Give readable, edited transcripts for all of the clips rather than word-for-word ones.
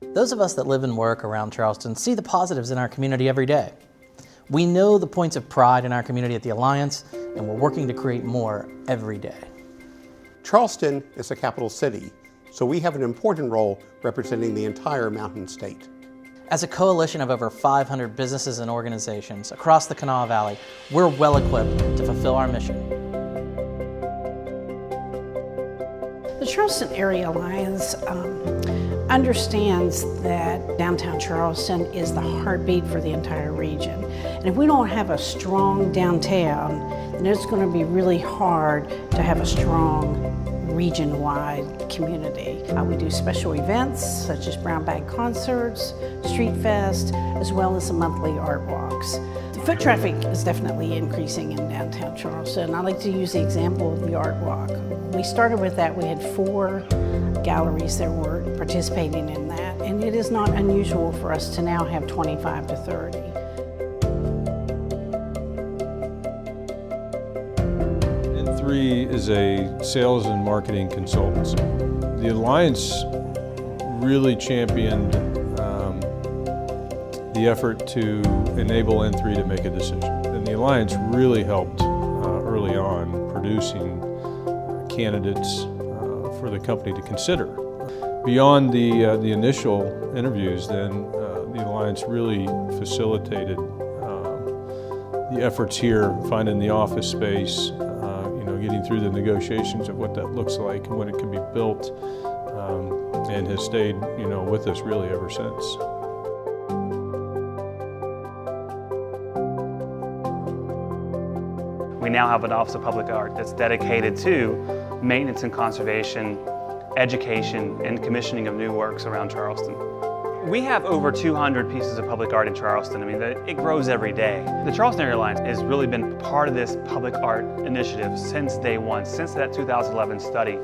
Those of us that live and work around Charleston see the positives in our community every day. We know the points of pride in our community at the Alliance, and we're working to create more every day. Charleston is a capital city, so we have an important role representing the entire Mountain State. As a coalition of over 500 businesses and organizations across the Kanawha Valley, we're well equipped to fulfill our mission. The Charleston Area Alliance understands that downtown Charleston is the heartbeat for the entire region. And if we don't have a strong downtown, then it's going to be really hard to have a strong region-wide community. We do special events such as brown bag concerts, street fest, as well as the monthly art walks. The foot traffic is definitely increasing in downtown Charleston. I like to use the example of the art walk. We started with that. We had 4 galleries that were participating in that, and it is not unusual for us to now have 25 to 30. N3 is a sales and marketing consultancy. The Alliance really championed the effort to enable N3 to make a decision. And the Alliance really helped early on producing candidates for the company to consider. Beyond the initial interviews, then the Alliance really facilitated the efforts here, finding the office space, getting through the negotiations of what that looks like and when it can be built, and has stayed, with us really ever since. We now have an Office of Public Art that's dedicated to maintenance and conservation, education, and commissioning of new works around Charleston. We have over 200 pieces of public art in Charleston. I mean, it grows every day. The Charleston Area Alliance has really been part of this public art initiative since day one, since that 2011 study.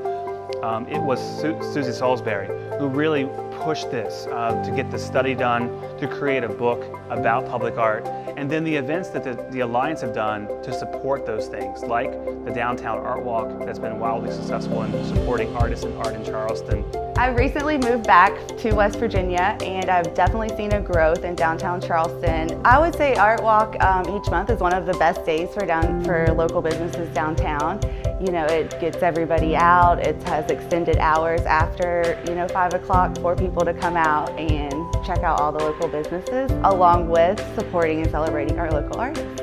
It was Susie Salisbury who really pushed this to get the study done, to create a book about public art, and then the events that the Alliance have done to support those things, like the Downtown Art Walk that's been wildly successful in supporting artists and art in Charleston. I've recently moved back to West Virginia, and I've definitely seen a growth in downtown Charleston. I would say Art Walk each month is one of the best days for local businesses downtown. It gets everybody out. It has extended hours after 5 o'clock for people to come out and check out all the local businesses, along with supporting and celebrating our local artists.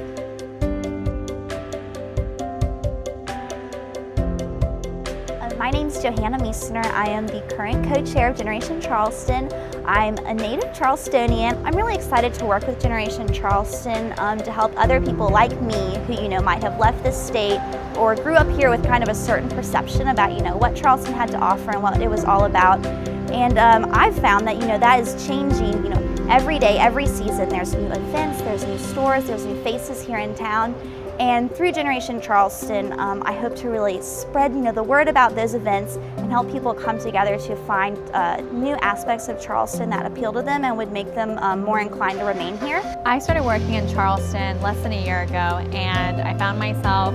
My name's Johanna Meissner. I am the current co-chair of Generation Charleston. I'm a native Charlestonian. I'm really excited to work with Generation Charleston to help other people like me who might have left the state or grew up here with kind of a certain perception about what Charleston had to offer and what it was all about. And I've found that that is changing every day, every season. There's new events, there's new stores, there's new faces here in town. And through Generation Charleston, I hope to really spread the word about those events and help people come together to find new aspects of Charleston that appeal to them and would make them more inclined to remain here. I started working in Charleston less than a year ago, and I found myself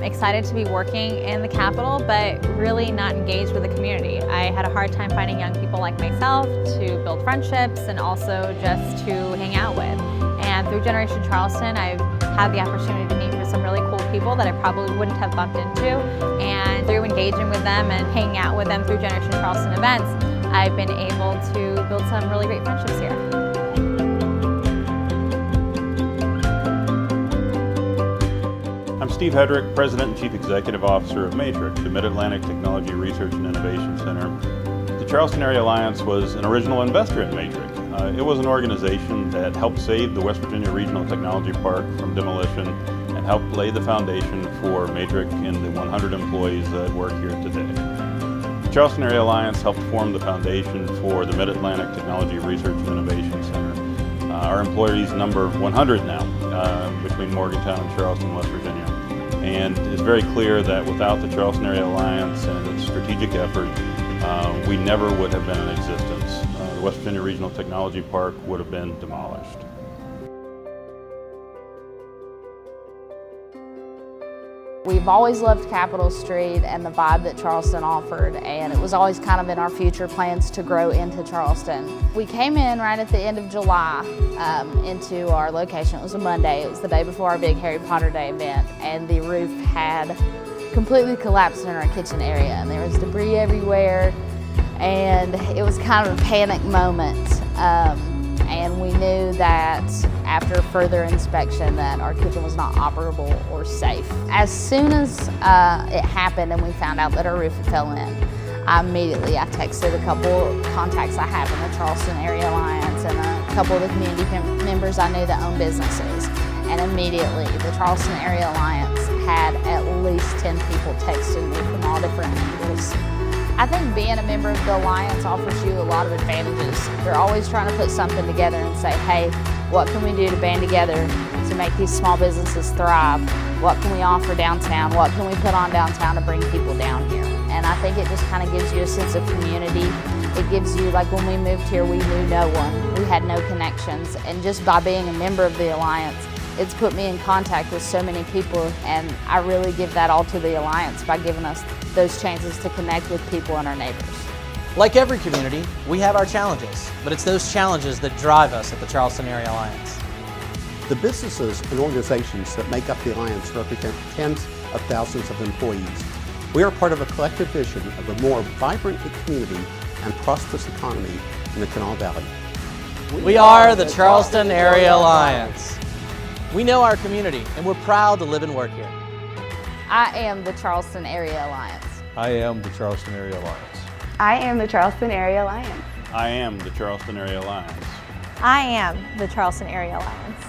excited to be working in the Capitol, but really not engaged with the community. I had a hard time finding young people like myself to build friendships and also just to hang out with. And through Generation Charleston, I've had the opportunity to meet with some really cool people that I probably wouldn't have bumped into. And through engaging with them and hanging out with them through Generation Charleston events, I've been able to build some really great friendships here. I'm Steve Hedrick, President and Chief Executive Officer of Matrix, the Mid-Atlantic Technology Research and Innovation Center. The Charleston Area Alliance was an original investor in Matrix. It was an organization that helped save the West Virginia Regional Technology Park from demolition and helped lay the foundation for Matrix and the 100 employees that work here today. The Charleston Area Alliance helped form the foundation for the Mid-Atlantic Technology Research and Innovation Center. Our employees number 100 now between Morgantown and Charleston, West Virginia. And it's very clear that without the Charleston Area Alliance and its strategic effort, we never would have been in existence. The West Virginia Regional Technology Park would have been demolished. We've always loved Capitol Street and the vibe that Charleston offered, and it was always kind of in our future plans to grow into Charleston. We came in right at the end of July into our location. It was a Monday. It was the day before our big Harry Potter Day event, and the roof had completely collapsed in our kitchen area, and there was debris everywhere, and it was kind of a panic moment. And we knew that after further inspection that our kitchen was not operable or safe. As soon as it happened and we found out that our roof had fell in, I texted a couple contacts I have in the Charleston Area Alliance and a couple of the community members I knew that own businesses. And immediately the Charleston Area Alliance had at least 10 people texting me from all different angles. I think being a member of the Alliance offers you a lot of advantages. They're always trying to put something together and say, hey, what can we do to band together to make these small businesses thrive? What can we offer downtown? What can we put on downtown to bring people down here? And I think it just kind of gives you a sense of community. It gives you, like when we moved here, we knew no one. We had no connections. And just by being a member of the Alliance, it's put me in contact with so many people, and I really give that all to the Alliance by giving us those chances to connect with people and our neighbors. Like every community, we have our challenges, but it's those challenges that drive us at the Charleston Area Alliance. The businesses and organizations that make up the Alliance represent tens of thousands of employees. We are part of a collective vision of a more vibrant community and prosperous economy in the Kanawha Valley. We are the Charleston Area Alliance. We know our community, and we're proud to live and work here. I am the Charleston Area Alliance. I am the Charleston Area Alliance. I am the Charleston Area Alliance. I am the Charleston Area Alliance. I am the Charleston Area Alliance.